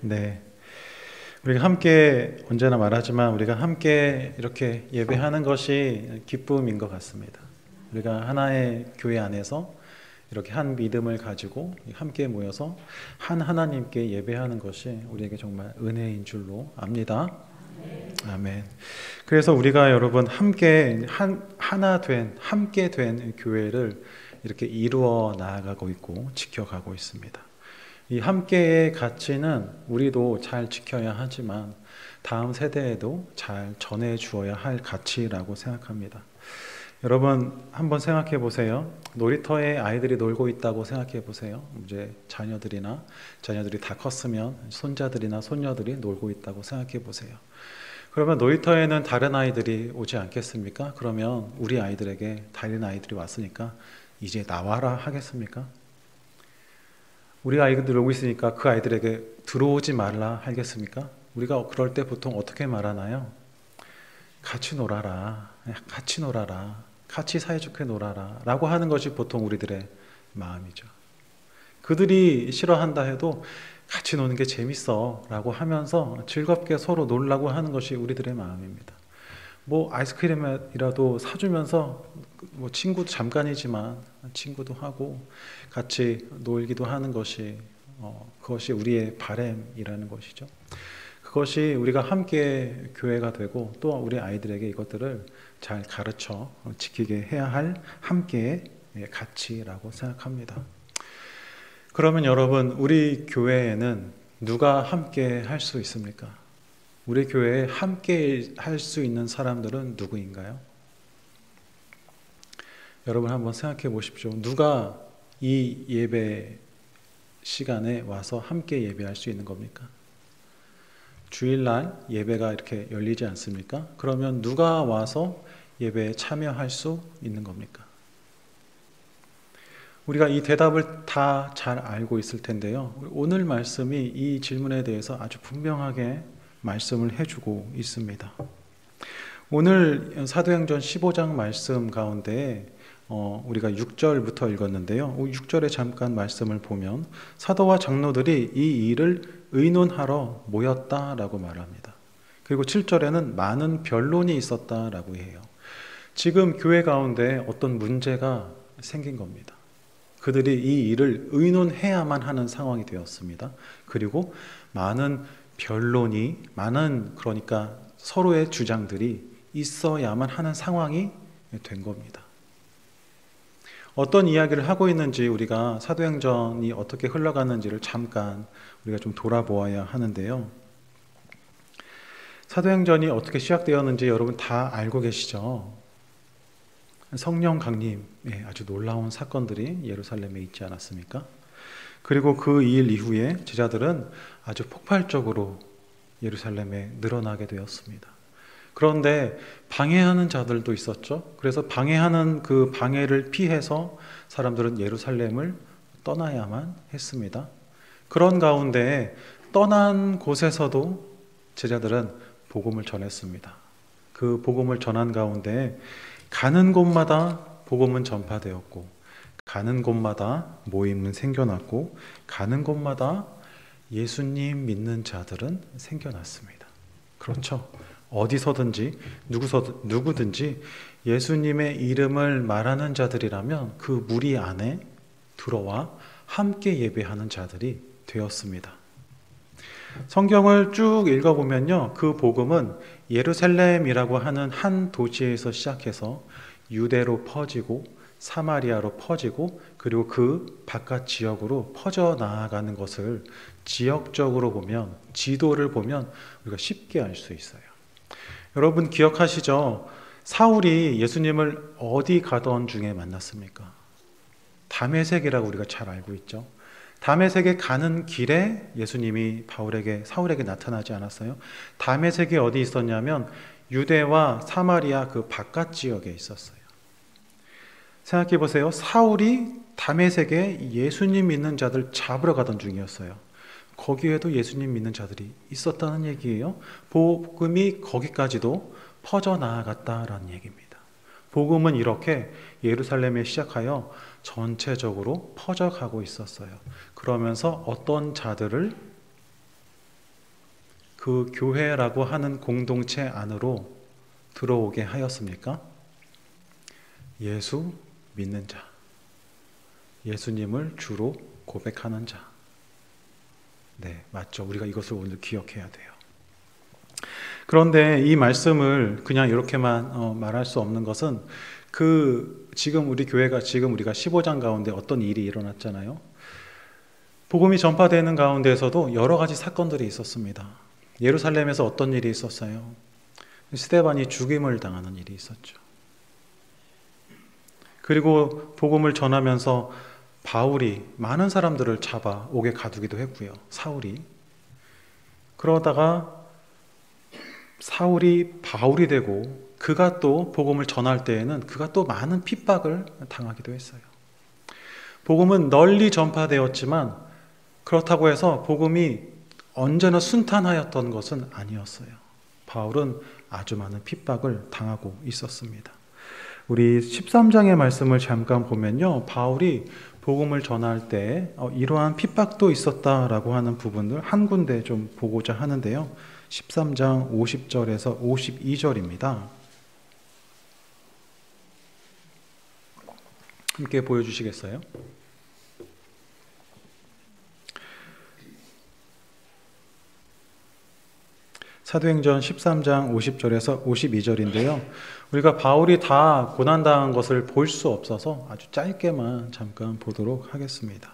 네. 우리가 함께 언제나 말하지만 우리가 함께 이렇게 예배하는 것이 기쁨인 것 같습니다. 우리가 하나의 교회 안에서 이렇게 한 믿음을 가지고 함께 모여서 한 하나님께 예배하는 것이 우리에게 정말 은혜인 줄로 압니다. 아멘. 그래서 우리가 여러분 함께 함께 된 교회를 이렇게 이루어 나아가고 있고 지켜가고 있습니다. 이 함께의 가치는 우리도 잘 지켜야 하지만 다음 세대에도 잘 전해 주어야 할 가치라고 생각합니다. 여러분 한번 생각해 보세요. 놀이터에 아이들이 놀고 있다고 생각해 보세요. 이제 자녀들이 다 컸으면 손자들이나 손녀들이 놀고 있다고 생각해 보세요. 그러면 놀이터에는 다른 아이들이 오지 않겠습니까? 그러면 우리 아이들에게 다른 아이들이 왔으니까 이제 나와라 하겠습니까? 우리 아이들이 놀고 있으니까 그 아이들에게 들어오지 말라 하겠습니까? 우리가 그럴 때 보통 어떻게 말하나요? 같이 놀아라, 같이 놀아라, 같이 사이좋게 놀아라 라고 하는 것이 보통 우리들의 마음이죠. 그들이 싫어한다 해도 같이 노는 게 재밌어 라고 하면서 즐겁게 서로 놀라고 하는 것이 우리들의 마음입니다. 뭐 아이스크림이라도 사주면서 뭐 친구도 잠깐이지만 친구도 하고 같이 놀기도 하는 것이 그것이 우리의 바램이라는 것이죠. 그것이 우리가 함께 교회가 되고 또 우리 아이들에게 이것들을 잘 가르쳐 지키게 해야 할 함께의 가치라고 생각합니다. 그러면 여러분 우리 교회에는 누가 함께 할 수 있습니까? 우리 교회에 함께 할 수 있는 사람들은 누구인가요? 여러분 한번 생각해 보십시오. 누가 이 예배 시간에 와서 함께 예배할 수 있는 겁니까? 주일날 예배가 이렇게 열리지 않습니까? 그러면 누가 와서 예배에 참여할 수 있는 겁니까? 우리가 이 대답을 다 잘 알고 있을 텐데요. 오늘 말씀이 이 질문에 대해서 아주 분명하게 말씀을 해주고 있습니다. 오늘 사도행전 15장 말씀 가운데 우리가 6절부터 읽었는데요. 6절에 잠깐 말씀을 보면 사도와 장로들이 이 일을 의논하러 모였다라고 말합니다. 그리고 7절에는 많은 변론이 있었다라고 해요. 지금 교회 가운데 어떤 문제가 생긴 겁니다. 그들이 이 일을 의논해야만 하는 상황이 되었습니다. 그리고 많은 변론이 그러니까 서로의 주장들이 있어야만 하는 상황이 된 겁니다. 어떤 이야기를 하고 있는지 우리가 사도행전이 어떻게 흘러가는지를 잠깐 우리가 좀 돌아보아야 하는데요. 사도행전이 어떻게 시작되었는지 여러분 다 알고 계시죠? 성령 강림의 아주 놀라운 사건들이 예루살렘에 있지 않았습니까? 그리고 그 일 이후에 제자들은 아주 폭발적으로 예루살렘에 늘어나게 되었습니다. 그런데 방해하는 자들도 있었죠. 그래서 방해하는 그 방해를 피해서 사람들은 예루살렘을 떠나야만 했습니다. 그런 가운데 떠난 곳에서도 제자들은 복음을 전했습니다. 그 복음을 전한 가운데 가는 곳마다 복음은 전파되었고 가는 곳마다 모임은 생겨났고 가는 곳마다 예수님 믿는 자들은 생겨났습니다. 그렇죠. 어디서든지 누구든지 예수님의 이름을 말하는 자들이라면 그 무리 안에 들어와 함께 예배하는 자들이 되었습니다. 성경을 쭉 읽어보면요, 그 복음은 예루살렘이라고 하는 한 도시에서 시작해서 유대로 퍼지고 사마리아로 퍼지고 그리고 그 바깥 지역으로 퍼져나가는 것을 지역적으로 보면, 지도를 보면 우리가 쉽게 알 수 있어요. 여러분 기억하시죠? 사울이 예수님을 어디 가던 중에 만났습니까? 다메섹이라고 우리가 잘 알고 있죠. 다메섹에 가는 길에 예수님이 사울에게 나타나지 않았어요. 다메섹이 어디 있었냐면 유대와 사마리아 그 바깥 지역에 있었어요. 생각해 보세요. 사울이 다메섹에 예수님 믿는 자들 잡으러 가던 중이었어요. 거기에도 예수님 믿는 자들이 있었다는 얘기예요. 복음이 거기까지도 퍼져나갔다라는 얘기입니다. 복음은 이렇게 예루살렘에 시작하여 전체적으로 퍼져가고 있었어요. 그러면서 어떤 자들을 그 교회라고 하는 공동체 안으로 들어오게 하였습니까? 예수 믿는 자, 예수님을 주로 고백하는 자. 네, 맞죠. 우리가 이것을 오늘 기억해야 돼요. 그런데 이 말씀을 그냥 이렇게만 말할 수 없는 것은 지금 우리가 15장 가운데 어떤 일이 일어났잖아요. 복음이 전파되는 가운데에서도 여러 가지 사건들이 있었습니다. 예루살렘에서 어떤 일이 있었어요? 스데반이 죽임을 당하는 일이 있었죠. 그리고 복음을 전하면서 바울이 많은 사람들을 잡아 옥에 가두기도 했고요. 사울이. 그러다가 사울이 바울이 되고 그가 또 복음을 전할 때에는 그가 또 많은 핍박을 당하기도 했어요. 복음은 널리 전파되었지만 그렇다고 해서 복음이 언제나 순탄하였던 것은 아니었어요. 바울은 아주 많은 핍박을 당하고 있었습니다. 우리 13장의 말씀을 잠깐 보면요, 바울이 복음을 전할 때 이러한 핍박도 있었다라고 하는 부분을 한 군데 좀 보고자 하는데요. 13장 50절에서 52절입니다. 함께 보여주시겠어요? 사도행전 13장 50절에서 52절인데요. 우리가 바울이 다 고난당한 것을 볼 수 없어서 아주 짧게만 잠깐 보도록 하겠습니다.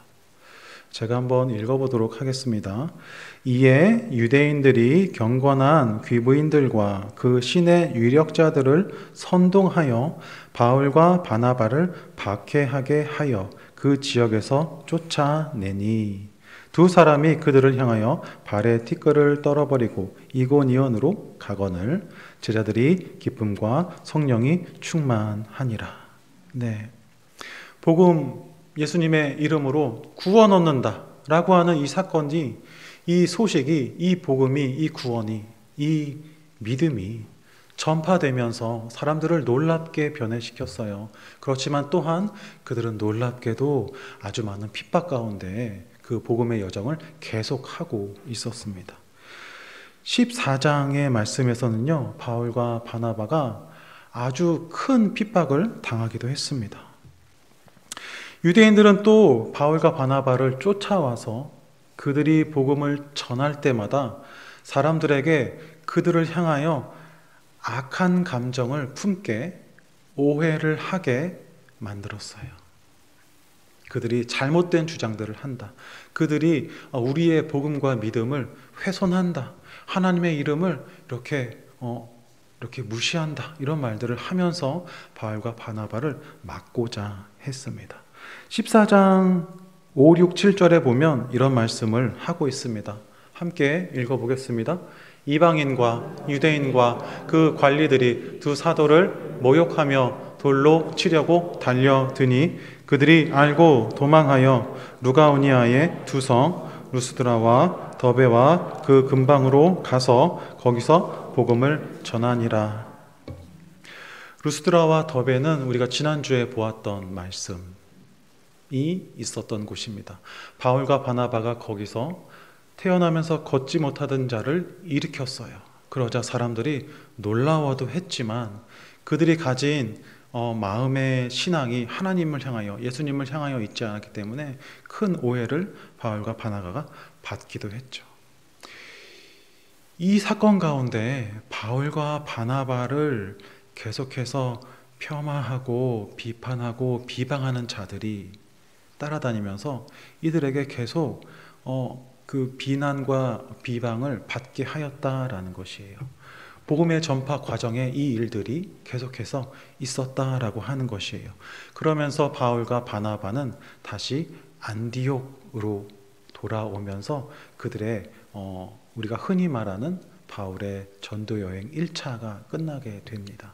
제가 한번 읽어보도록 하겠습니다. 이에 유대인들이 경건한 귀부인들과 그 신의 유력자들을 선동하여 바울과 바나바를 박해하게 하여 그 지역에서 쫓아내니 두 사람이 그들을 향하여 발에 티끌을 떨어버리고 이고니온으로 가거늘 제자들이 기쁨과 성령이 충만하니라. 네, 복음 예수님의 이름으로 구원 얻는다 라고 하는 이 사건이, 이 소식이, 이 복음이, 이 구원이, 이 믿음이 전파되면서 사람들을 놀랍게 변해시켰어요. 그렇지만 또한 그들은 놀랍게도 아주 많은 핍박 가운데 그 복음의 여정을 계속하고 있었습니다. 14장의 말씀에서는요, 바울과 바나바가 아주 큰 핍박을 당하기도 했습니다. 유대인들은 또 바울과 바나바를 쫓아와서 그들이 복음을 전할 때마다 사람들에게 그들을 향하여 악한 감정을 품게, 오해를 하게 만들었어요. 그들이 잘못된 주장들을 한다. 그들이 우리의 복음과 믿음을 훼손한다. 하나님의 이름을 이렇게 무시한다. 이런 말들을 하면서 바울과 바나바를 막고자 했습니다. 14장 5, 6, 7절에 보면 이런 말씀을 하고 있습니다. 함께 읽어보겠습니다. 이방인과 유대인과 그 관리들이 두 사도를 모욕하며 돌로 치려고 달려드니 그들이 알고 도망하여 루가오니아의 두 성 루스드라와 더베와 그 근방으로 가서 거기서 복음을 전하니라. 루스드라와 더베는 우리가 지난주에 보았던 말씀이 있었던 곳입니다. 바울과 바나바가 거기서 태어나면서 걷지 못하던 자를 일으켰어요. 그러자 사람들이 놀라워도 했지만 그들이 가진 마음의 신앙이 하나님을 향하여, 예수님을 향하여 있지 않았기 때문에 큰 오해를 바울과 바나바가 받기도 했죠. 이 사건 가운데 바울과 바나바를 계속해서 폄하하고 비판하고 비방하는 자들이 따라다니면서 이들에게 계속 그 비난과 비방을 받게 하였다라는 것이에요. 복음의 전파 과정에 이 일들이 계속해서 있었다라고 하는 것이에요. 그러면서 바울과 바나바는 다시 안디옥으로 돌아오면서 그들의 우리가 흔히 말하는 바울의 전도 여행 1차가 끝나게 됩니다.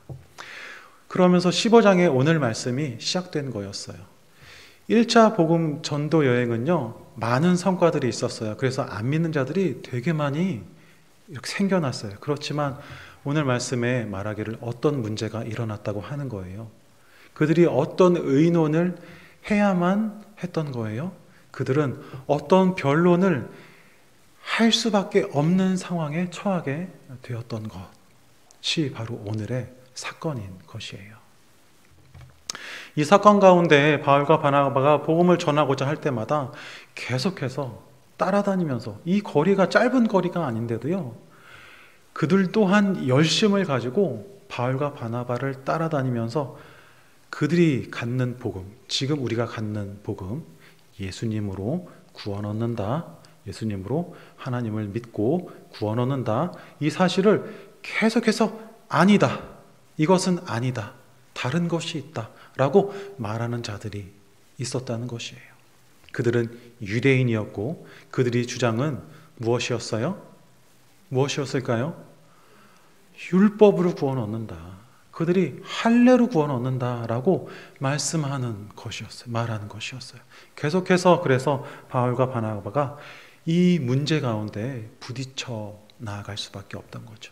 그러면서 15장의 오늘 말씀이 시작된 거였어요. 1차 복음 전도 여행은요, 많은 성과들이 있었어요. 그래서 안 믿는 자들이 되게 많이 이렇게 생겨났어요. 그렇지만 오늘 말씀에 말하기를 어떤 문제가 일어났다고 하는 거예요. 그들이 어떤 의논을 해야만 했던 거예요. 그들은 어떤 변론을 할 수밖에 없는 상황에 처하게 되었던 것이 바로 오늘의 사건인 것이에요. 이 사건 가운데 바울과 바나바가 복음을 전하고자 할 때마다 계속해서 따라다니면서, 이 거리가 짧은 거리가 아닌데도요, 그들 또한 열심을 가지고 바울과 바나바를 따라다니면서 그들이 갖는 복음, 지금 우리가 갖는 복음, 예수님으로 구원 얻는다, 예수님으로 하나님을 믿고 구원 얻는다, 이 사실을 계속해서 아니다, 이것은 아니다, 다른 것이 있다 라고 말하는 자들이 있었다는 것이에요. 그들은 유대인이었고 그들의 주장은 무엇이었어요? 무엇이었을까요? 율법으로 구원 얻는다, 그들이 할례로 구원 얻는다라고 말씀하는 것이었어요. 말하는 것이었어요. 계속해서 그래서 바울과 바나바가 이 문제 가운데 부딪혀 나아갈 수밖에 없던 거죠.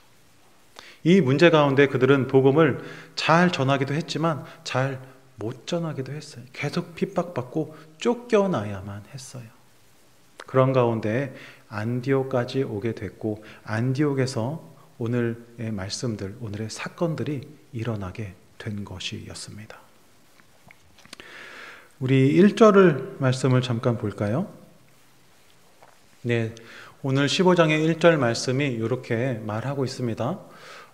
이 문제 가운데 그들은 복음을 잘 전하기도 했지만 잘 못 전하기도 했어요. 계속 핍박받고 쫓겨나야만 했어요. 그런 가운데 안디옥까지 오게 됐고, 안디옥에서 오늘의 말씀들, 오늘의 사건들이 일어나게 된 것이었습니다. 우리 1절을 말씀을 잠깐 볼까요? 네, 오늘 15장의 1절 말씀이 이렇게 말하고 있습니다.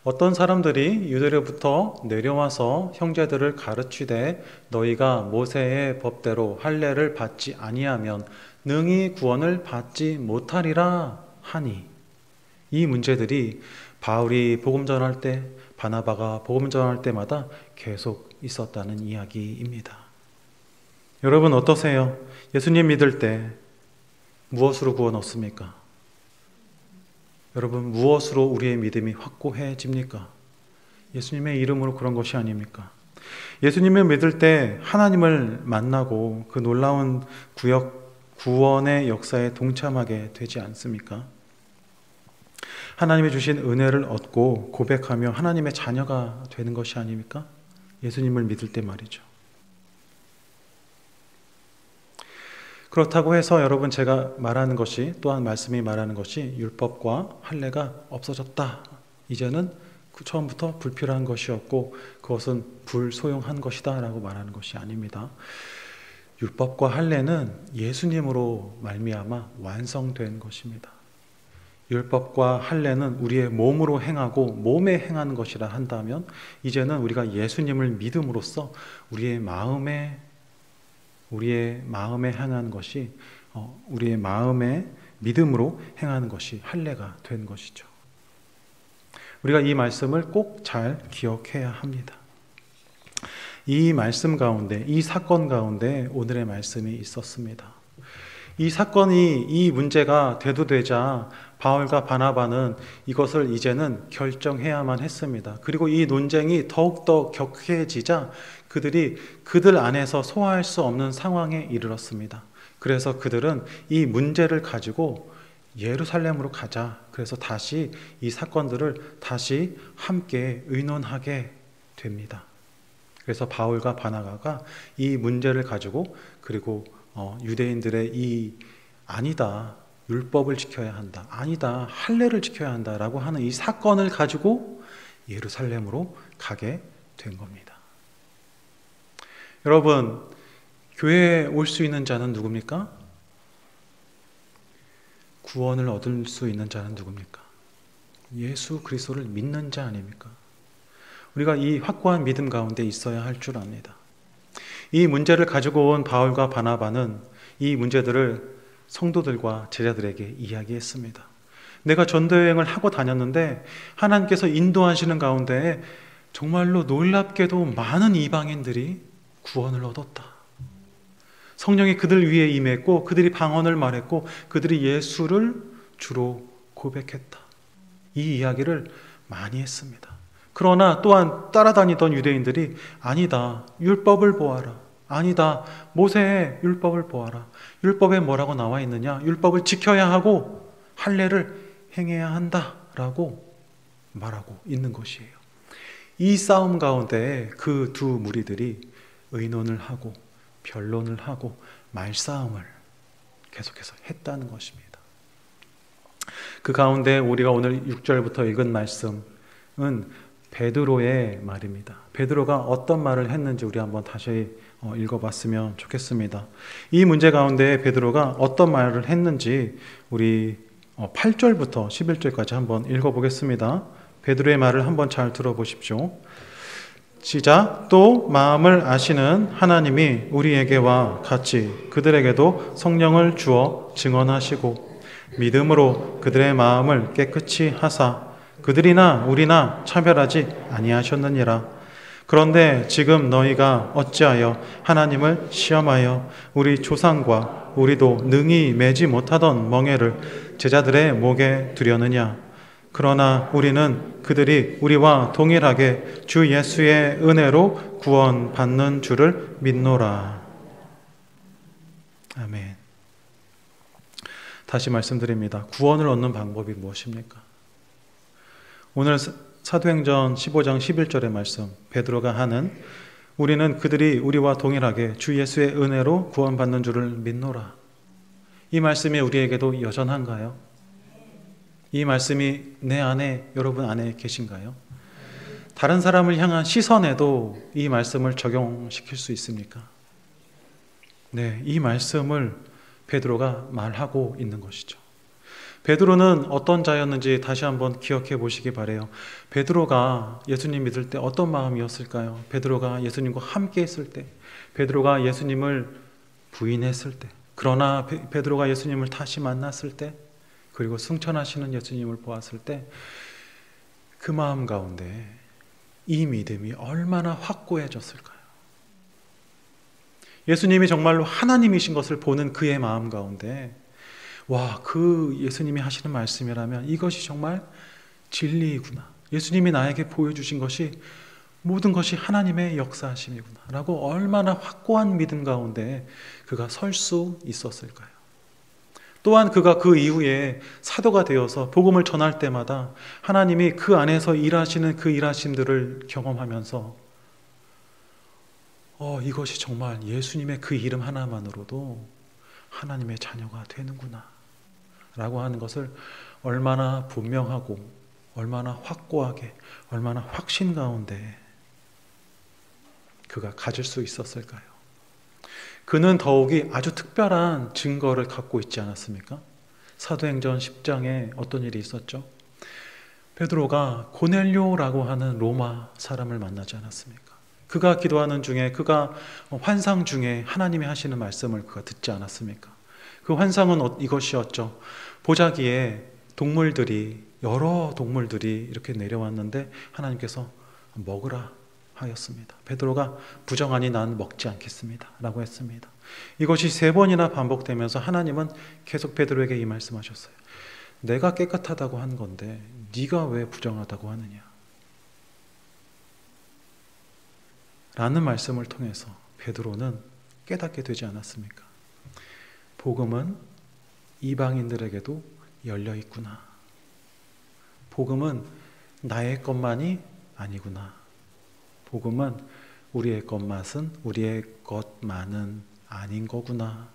어떤 사람들이 유대로부터 내려와서 형제들을 가르치되 너희가 모세의 법대로 할례를 받지 아니하면 능히 구원을 받지 못하리라 하니, 이 문제들이 바울이 복음 전할 때, 바나바가 복음 전할 때마다 계속 있었다는 이야기입니다. 여러분 어떠세요? 예수님 믿을 때 무엇으로 구원 얻습니까? 여러분 무엇으로 우리의 믿음이 확고해집니까? 예수님의 이름으로 그런 것이 아닙니까? 예수님을 믿을 때 하나님을 만나고 그 놀라운 구원의 역사에 동참하게 되지 않습니까? 하나님이 주신 은혜를 얻고 고백하며 하나님의 자녀가 되는 것이 아닙니까? 예수님을 믿을 때 말이죠. 그렇다고 해서 여러분, 제가 말하는 것이, 또한 말씀이 말하는 것이 율법과 할례가 없어졌다, 이제는 처음부터 불필요한 것이었고 그것은 불소용한 것이다 라고 말하는 것이 아닙니다. 율법과 할례는 예수님으로 말미암아 완성된 것입니다. 율법과 할례는 우리의 몸으로 행하고 몸에 행하는 것이라 한다면, 이제는 우리가 예수님을 믿음으로써 우리의 마음에 행하는 것이, 우리의 마음에 믿음으로 행하는 것이 할례가 된 것이죠. 우리가 이 말씀을 꼭 잘 기억해야 합니다. 이 말씀 가운데, 이 사건 가운데 오늘의 말씀이 있었습니다. 이 사건이, 이 문제가 대두되자 바울과 바나바는 이것을 이제는 결정해야만 했습니다. 그리고 이 논쟁이 더욱더 격해지자 그들 안에서 소화할 수 없는 상황에 이르렀습니다. 그래서 그들은 이 문제를 가지고 예루살렘으로 가자, 그래서 다시 이 사건들을 다시 함께 의논하게 됩니다. 그래서 바울과 바나바가 이 문제를 가지고, 그리고 유대인들의 이 아니다, 율법을 지켜야 한다, 아니다, 할례를 지켜야 한다라고 하는 이 사건을 가지고 예루살렘으로 가게 된 겁니다. 여러분, 교회에 올 수 있는 자는 누굽니까? 구원을 얻을 수 있는 자는 누굽니까? 예수 그리스도를 믿는 자 아닙니까? 우리가 이 확고한 믿음 가운데 있어야 할 줄 압니다. 이 문제를 가지고 온 바울과 바나바는 이 문제들을 성도들과 제자들에게 이야기했습니다. 내가 전도여행을 하고 다녔는데 하나님께서 인도하시는 가운데 정말로 놀랍게도 많은 이방인들이 구원을 얻었다. 성령이 그들 위에 임했고 그들이 방언을 말했고 그들이 예수를 주로 고백했다. 이 이야기를 많이 했습니다. 그러나 또한 따라다니던 유대인들이 아니다, 율법을 보아라, 아니다, 모세의 율법을 보아라, 율법에 뭐라고 나와 있느냐, 율법을 지켜야 하고 할례를 행해야 한다라고 말하고 있는 것이에요. 이 싸움 가운데 그 두 무리들이 의논을 하고 변론을 하고 말싸움을 계속해서 했다는 것입니다. 그 가운데 우리가 오늘 6절부터 읽은 말씀은 베드로의 말입니다. 베드로가 어떤 말을 했는지 우리 한번 다시 읽어봤으면 좋겠습니다. 이 문제 가운데 베드로가 어떤 말을 했는지 우리 8절부터 11절까지 한번 읽어보겠습니다. 베드로의 말을 한번 잘 들어보십시오. 시작. 또 마음을 아시는 하나님이 우리에게와 같이 그들에게도 성령을 주어 증언하시고 믿음으로 그들의 마음을 깨끗이 하사 그들이나 우리나 차별하지 아니하셨느니라. 그런데 지금 너희가 어찌하여 하나님을 시험하여 우리 조상과 우리도 능히 매지 못하던 멍에를 제자들의 목에 두려느냐. 그러나 우리는 그들이 우리와 동일하게 주 예수의 은혜로 구원받는 줄을 믿노라. 아멘. 다시 말씀드립니다. 구원을 얻는 방법이 무엇입니까? 오늘 사도행전 15장 11절의 말씀, 베드로가 하는 우리는 그들이 우리와 동일하게 주 예수의 은혜로 구원받는 줄을 믿노라. 이 말씀이 우리에게도 여전한가요? 이 말씀이 내 안에, 여러분 안에 계신가요? 다른 사람을 향한 시선에도 이 말씀을 적용시킬 수 있습니까? 네, 이 말씀을 베드로가 말하고 있는 것이죠. 베드로는 어떤 자였는지 다시 한번 기억해 보시기 바라요. 베드로가 예수님 믿을 때 어떤 마음이었을까요? 베드로가 예수님과 함께 있을 때, 베드로가 예수님을 부인했을 때, 그러나 베드로가 예수님을 다시 만났을 때, 그리고 승천하시는 예수님을 보았을 때 그 마음 가운데 이 믿음이 얼마나 확고해졌을까요? 예수님이 정말로 하나님이신 것을 보는 그의 마음 가운데 와, 그 예수님이 하시는 말씀이라면 이것이 정말 진리이구나. 예수님이 나에게 보여주신 것이 모든 것이 하나님의 역사하심이구나 라고 얼마나 확고한 믿음 가운데 그가 설 수 있었을까요? 또한 그가 그 이후에 사도가 되어서 복음을 전할 때마다 하나님이 그 안에서 일하시는 그 일하심들을 경험하면서 이것이 정말 예수님의 그 이름 하나만으로도 하나님의 자녀가 되는구나 라고 하는 것을 얼마나 분명하고 얼마나 확고하게 얼마나 확신 가운데 그가 가질 수 있었을까요? 그는 더욱이 아주 특별한 증거를 갖고 있지 않았습니까? 사도행전 10장에 어떤 일이 있었죠? 베드로가 고넬료라고 하는 로마 사람을 만나지 않았습니까? 그가 기도하는 중에, 그가 환상 중에 하나님이 하시는 말씀을 그가 듣지 않았습니까? 그 환상은 이것이었죠. 보자기에 여러 동물들이 이렇게 내려왔는데 하나님께서 먹으라 하였습니다. 베드로가 부정하니 난 먹지 않겠습니다 라고 했습니다. 이것이 3번이나 반복되면서 하나님은 계속 베드로에게 이 말씀하셨어요. 내가 깨끗하다고 한 건데 네가 왜 부정하다고 하느냐 라는 말씀을 통해서 베드로는 깨닫게 되지 않았습니까? 복음은 이방인들에게도 열려 있구나. 복음은 나의 것만이 아니구나. 복음은 우리의 것만은 아닌 거구나.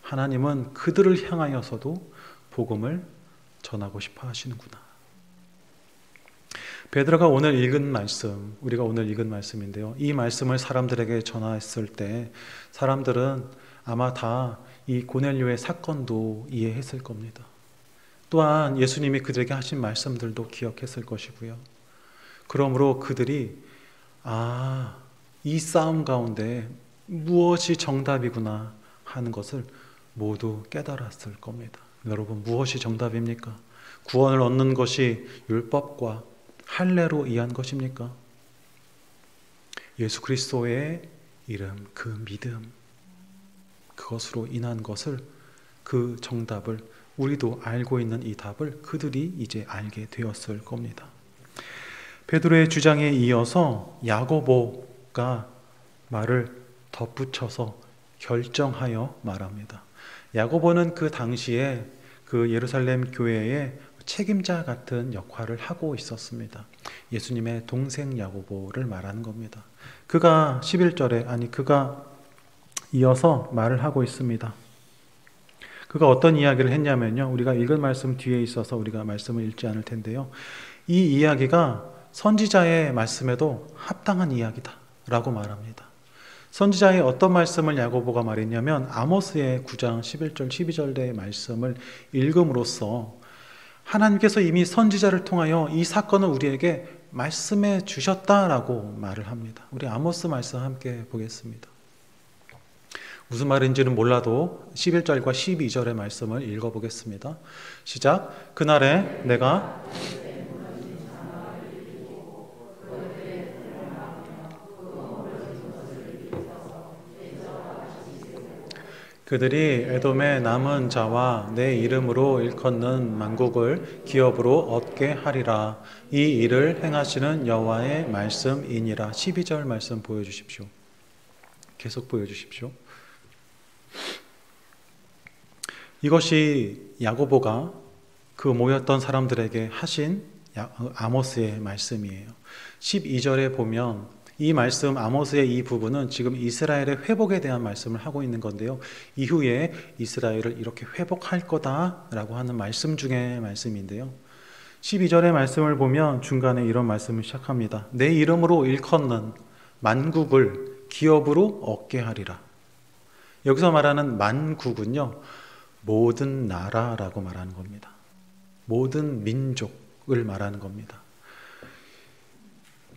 하나님은 그들을 향하여서도 복음을 전하고 싶어 하시는구나. 베드로가 오늘 읽은 말씀, 우리가 오늘 읽은 말씀인데요. 이 말씀을 사람들에게 전했을 때 사람들은 아마 다 이 고넬료의 사건도 이해했을 겁니다. 또한 예수님이 그들에게 하신 말씀들도 기억했을 것이고요. 그러므로 그들이 이 싸움 가운데 무엇이 정답이구나 하는 것을 모두 깨달았을 겁니다. 여러분, 무엇이 정답입니까? 구원을 얻는 것이 율법과 할례로 이한 것입니까? 예수 그리스도의 이름, 그 믿음, 그것으로 인한 것을, 그 정답을, 우리도 알고 있는 이 답을 그들이 이제 알게 되었을 겁니다. 베드로의 주장에 이어서 야고보가 말을 덧붙여서 결정하여 말합니다. 야고보는 그 당시에 그 예루살렘 교회의 책임자 같은 역할을 하고 있었습니다. 예수님의 동생 야고보를 말하는 겁니다. 그가 11절에 그가 이어서 말을 하고 있습니다. 그가 어떤 이야기를 했냐면요. 우리가 읽은 말씀 뒤에 있어서 우리가 말씀을 읽지 않을 텐데요. 이 이야기가 선지자의 말씀에도 합당한 이야기다 라고 말합니다. 선지자의 어떤 말씀을 야고보가 말했냐면 아모스의 9장 11절 12절의 말씀을 읽음으로써 하나님께서 이미 선지자를 통하여 이 사건을 우리에게 말씀해 주셨다라고 말을 합니다. 우리 아모스 말씀 함께 보겠습니다. 무슨 말인지는 몰라도 11절과 12절의 말씀을 읽어보겠습니다. 시작. 그날에 내가 그들이 에돔의 남은 자와 내 이름으로 일컫는 만국을 기업으로 얻게 하리라. 이 일을 행하시는 여호와의 말씀이니라. 12절 말씀 보여주십시오. 계속 보여주십시오. 이것이 야고보가 그 모였던 사람들에게 하신 아모스의 말씀이에요. 12절에 보면 이 말씀 아모스의 이 부분은 지금 이스라엘의 회복에 대한 말씀을 하고 있는 건데요. 이후에 이스라엘을 이렇게 회복할 거다라고 하는 말씀 중에 말씀인데요. 12절의 말씀을 보면 중간에 이런 말씀을 시작합니다. 내 이름으로 일컫는 만국을 기업으로 얻게 하리라. 여기서 말하는 만국은요, 모든 나라라고 말하는 겁니다. 모든 민족을 말하는 겁니다.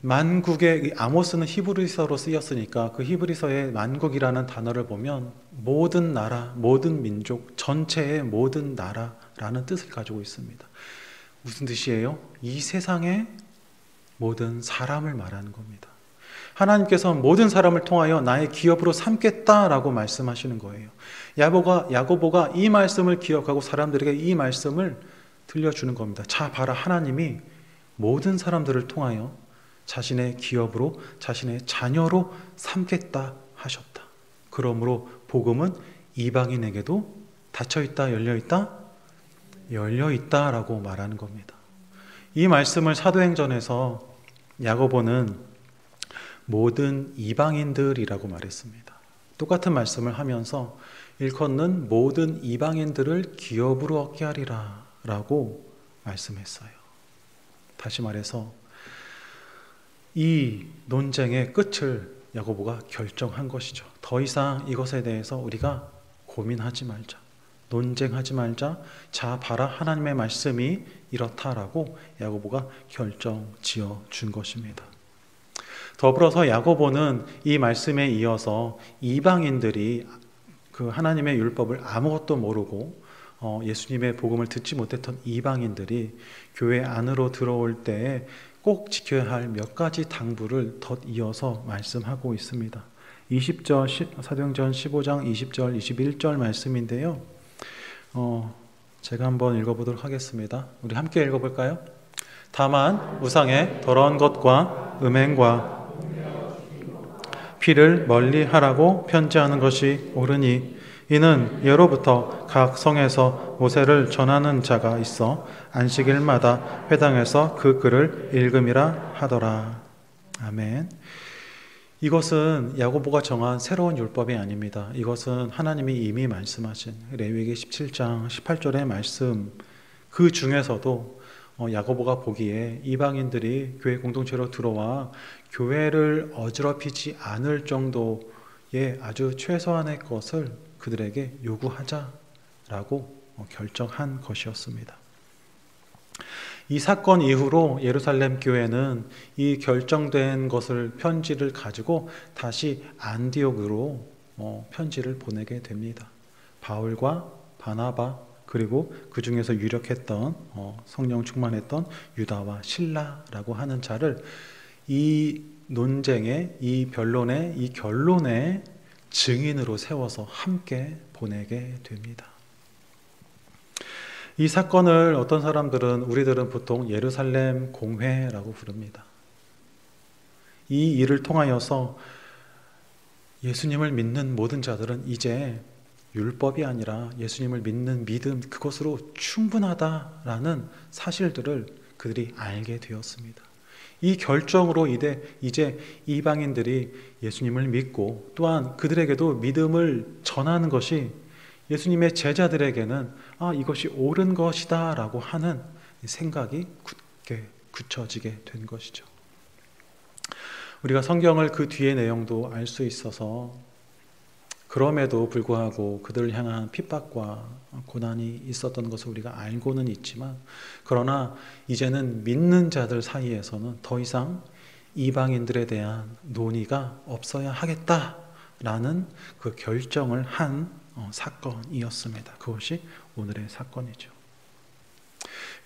만국의 아모스는 히브리서로 쓰였으니까 그 히브리서의 만국이라는 단어를 보면 모든 나라, 모든 민족, 전체의 모든 나라라는 뜻을 가지고 있습니다. 무슨 뜻이에요? 이 세상의 모든 사람을 말하는 겁니다. 하나님께서 모든 사람을 통하여 나의 기업으로 삼겠다라고 말씀하시는 거예요. 야고보가 이 말씀을 기억하고 사람들에게 이 말씀을 들려주는 겁니다. 자, 봐라, 하나님이 모든 사람들을 통하여 자신의 기업으로, 자신의 자녀로 삼겠다 하셨다. 그러므로 복음은 이방인에게도 닫혀있다, 열려있다? 열려있다라고 말하는 겁니다. 이 말씀을 사도행전에서 야고보는 모든 이방인들이라고 말했습니다. 똑같은 말씀을 하면서 일컫는 모든 이방인들을 기업으로 얻게 하리라 라고 말씀했어요. 다시 말해서 이 논쟁의 끝을 야고보가 결정한 것이죠. 더 이상 이것에 대해서 우리가 고민하지 말자, 논쟁하지 말자. 자, 봐라, 하나님의 말씀이 이렇다라고 야고보가 결정 지어 준 것입니다. 더불어서 야고보는 이 말씀에 이어서 이방인들이 그 하나님의 율법을 아무것도 모르고 예수님의 복음을 듣지 못했던 이방인들이 교회 안으로 들어올 때에 꼭 지켜야 할 몇 가지 당부를 덧이어서 말씀하고 있습니다. 20절 사도행전 15장 20절 21절 말씀인데요. 제가 한번 읽어보도록 하겠습니다. 우리 함께 읽어볼까요? 다만 우상의 더러운 것과 음행과 피를 멀리하라고 편지하는 것이 옳으니 이는 예로부터 각 성에서 모세를 전하는 자가 있어 안식일마다 회당에서 그 글을 읽음이라 하더라. 아멘. 이것은 야고보가 정한 새로운 율법이 아닙니다. 이것은 하나님이 이미 말씀하신 레위기 17장 18절의 말씀, 그 중에서도 야고보가 보기에 이방인들이 교회 공동체로 들어와 교회를 어지럽히지 않을 정도의 아주 최소한의 것을 그들에게 요구하자라고 결정한 것이었습니다. 이 사건 이후로 예루살렘 교회는 이 결정된 것을 편지를 가지고 다시 안디옥으로 편지를 보내게 됩니다. 바울과 바나바 그리고 그 중에서 유력했던 성령 충만했던 유다와 실라라고 하는 자를 이 논쟁의 이 변론의 이 결론의 증인으로 세워서 함께 보내게 됩니다. 이 사건을 어떤 사람들은 우리들은 보통 예루살렘 공회라고 부릅니다. 이 일을 통하여서 예수님을 믿는 모든 자들은 이제 율법이 아니라 예수님을 믿는 믿음 그것으로 충분하다라는 사실들을 그들이 알게 되었습니다. 이 결정으로 이제 이방인들이 예수님을 믿고 또한 그들에게도 믿음을 전하는 것이 예수님의 제자들에게는 이것이 옳은 것이다 라고 하는 생각이 굳게 굳혀지게 된 것이죠. 우리가 성경을 그 뒤의 내용도 알 수 있어서 그럼에도 불구하고 그들을 향한 핍박과 고난이 있었던 것을 우리가 알고는 있지만, 그러나 이제는 믿는 자들 사이에서는 더 이상 이방인들에 대한 논의가 없어야 하겠다라는 그 결정을 한 사건이었습니다. 그것이 오늘의 사건이죠.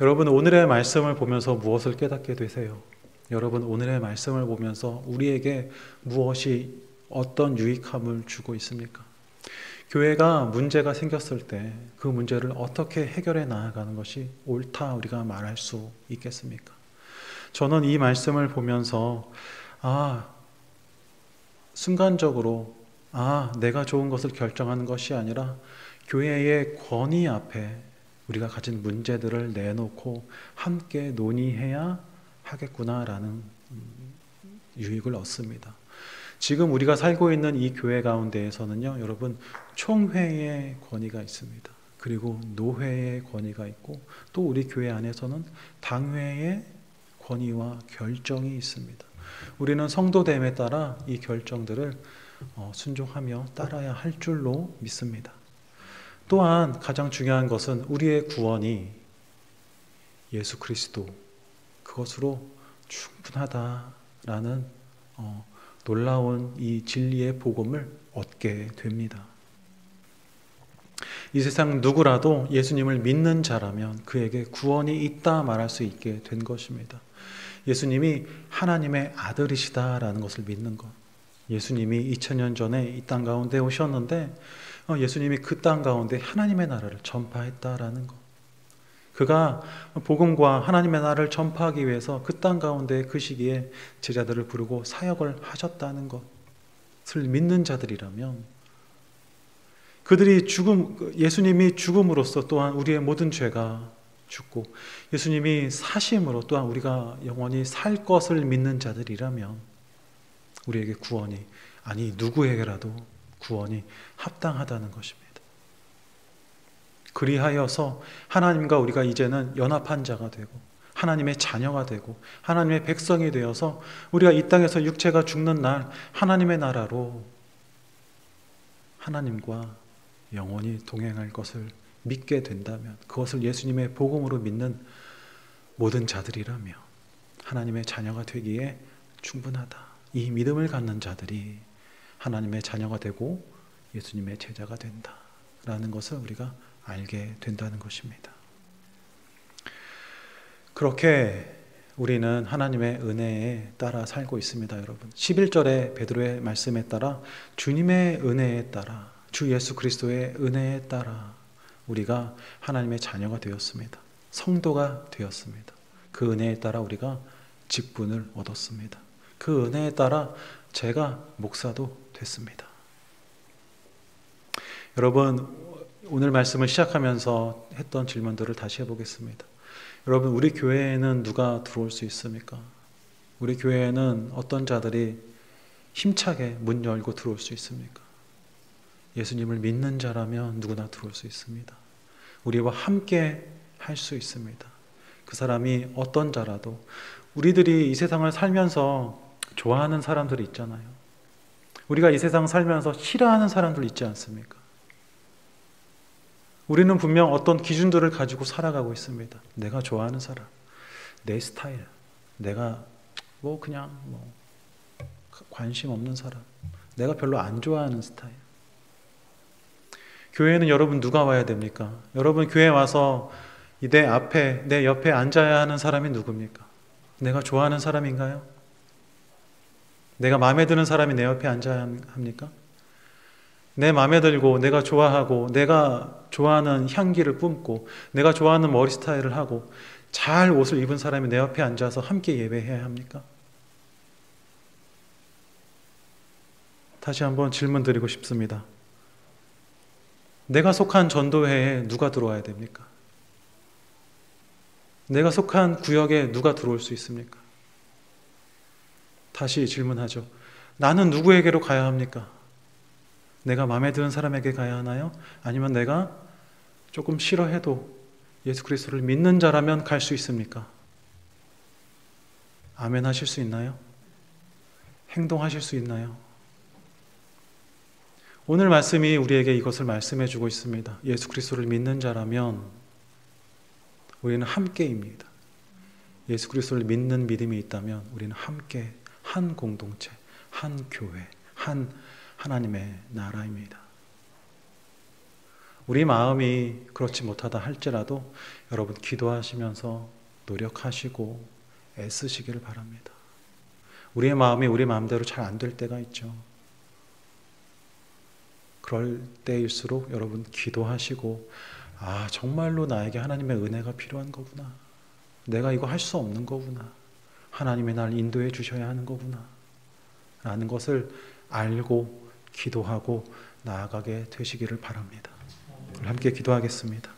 여러분, 오늘의 말씀을 보면서 무엇을 깨닫게 되세요? 여러분, 오늘의 말씀을 보면서 우리에게 무엇이 어떤 유익함을 주고 있습니까? 교회가 문제가 생겼을 때 그 문제를 어떻게 해결해 나아가는 것이 옳다 우리가 말할 수 있겠습니까? 저는 이 말씀을 보면서 순간적으로 내가 좋은 것을 결정하는 것이 아니라 교회의 권위 앞에 우리가 가진 문제들을 내놓고 함께 논의해야 하겠구나라는 유익을 얻습니다. 지금 우리가 살고 있는 이 교회 가운데에서는요, 여러분, 총회의 권위가 있습니다. 그리고 노회의 권위가 있고, 또 우리 교회 안에서는 당회의 권위와 결정이 있습니다. 우리는 성도됨에 따라 이 결정들을 순종하며 따라야 할 줄로 믿습니다. 또한 가장 중요한 것은 우리의 구원이 예수 그리스도 그것으로 충분하다라는 놀라운 이 진리의 복음을 얻게 됩니다. 이 세상 누구라도 예수님을 믿는 자라면 그에게 구원이 있다 말할 수 있게 된 것입니다. 예수님이 하나님의 아들이시다라는 것을 믿는 것. 예수님이 2000년 전에 이 땅 가운데 오셨는데 예수님이 그 땅 가운데 하나님의 나라를 전파했다라는 것. 그가 복음과 하나님의 나라를 전파하기 위해서 그 땅 가운데 그 시기에 제자들을 부르고 사역을 하셨다는 것을 믿는 자들이라면, 그들이 예수님이 죽음으로써 또한 우리의 모든 죄가 죽고 예수님이 사심으로 또한 우리가 영원히 살 것을 믿는 자들이라면 우리에게 구원이, 아니 누구에게라도 구원이 합당하다는 것입니다. 그리하여서 하나님과 우리가 이제는 연합한 자가 되고 하나님의 자녀가 되고 하나님의 백성이 되어서 우리가 이 땅에서 육체가 죽는 날 하나님의 나라로 하나님과 영원히 동행할 것을 믿게 된다면, 그것을 예수님의 복음으로 믿는 모든 자들이라면 하나님의 자녀가 되기에 충분하다. 이 믿음을 갖는 자들이 하나님의 자녀가 되고 예수님의 제자가 된다라는 것을 우리가 알게 된다는 것입니다. 그렇게 우리는 하나님의 은혜에 따라 살고 있습니다, 여러분. 11절의 베드로의 말씀에 따라 주님의 은혜에 따라, 주 예수 그리스도의 은혜에 따라 우리가 하나님의 자녀가 되었습니다. 성도가 되었습니다. 그 은혜에 따라 우리가 직분을 얻었습니다. 그 은혜에 따라 제가 목사도 됐습니다. 여러분, 오늘 말씀을 시작하면서 했던 질문들을 다시 해보겠습니다. 여러분, 우리 교회에는 누가 들어올 수 있습니까? 우리 교회에는 어떤 자들이 힘차게 문 열고 들어올 수 있습니까? 예수님을 믿는 자라면 누구나 들어올 수 있습니다. 우리와 함께 할 수 있습니다. 그 사람이 어떤 자라도. 우리들이 이 세상을 살면서 좋아하는 사람들이 있잖아요. 우리가 이 세상 살면서 싫어하는 사람들 있지 않습니까? 우리는 분명 어떤 기준들을 가지고 살아가고 있습니다. 내가 좋아하는 사람, 내 스타일, 내가 그냥 관심 없는 사람, 내가 별로 안 좋아하는 스타일. 교회에는 여러분 누가 와야 됩니까? 여러분 교회에 와서 내 앞에, 내 옆에 앉아야 하는 사람이 누굽니까? 내가 좋아하는 사람인가요? 내가 마음에 드는 사람이 내 옆에 앉아야 합니까? 내 마음에 들고 내가 좋아하고 내가 좋아하는 향기를 뿜고 내가 좋아하는 머리 스타일을 하고 잘 옷을 입은 사람이 내 옆에 앉아서 함께 예배해야 합니까? 다시 한번 질문 드리고 싶습니다. 내가 속한 전도회에 누가 들어와야 됩니까? 내가 속한 구역에 누가 들어올 수 있습니까? 다시 질문하죠. 나는 누구에게로 가야 합니까? 내가 마음에 드는 사람에게 가야 하나요? 아니면 내가 조금 싫어해도 예수 그리스도를 믿는 자라면 갈 수 있습니까? 아멘 하실 수 있나요? 행동하실 수 있나요? 오늘 말씀이 우리에게 이것을 말씀해 주고 있습니다. 예수 그리스도를 믿는 자라면 우리는 함께입니다. 예수 그리스도를 믿는 믿음이 있다면 우리는 함께 한 공동체, 한 교회, 한 하나님의 나라입니다. 우리 마음이 그렇지 못하다 할지라도 여러분 기도하시면서 노력하시고 애쓰시기를 바랍니다. 우리의 마음이 우리 마음대로 잘 안 될 때가 있죠. 그럴 때일수록 여러분 기도하시고 정말로 나에게 하나님의 은혜가 필요한 거구나. 내가 이거 할 수 없는 거구나. 하나님이 날 인도해 주셔야 하는 거구나. 라는 것을 알고 기도하고 나아가게 되시기를 바랍니다. 함께 기도하겠습니다.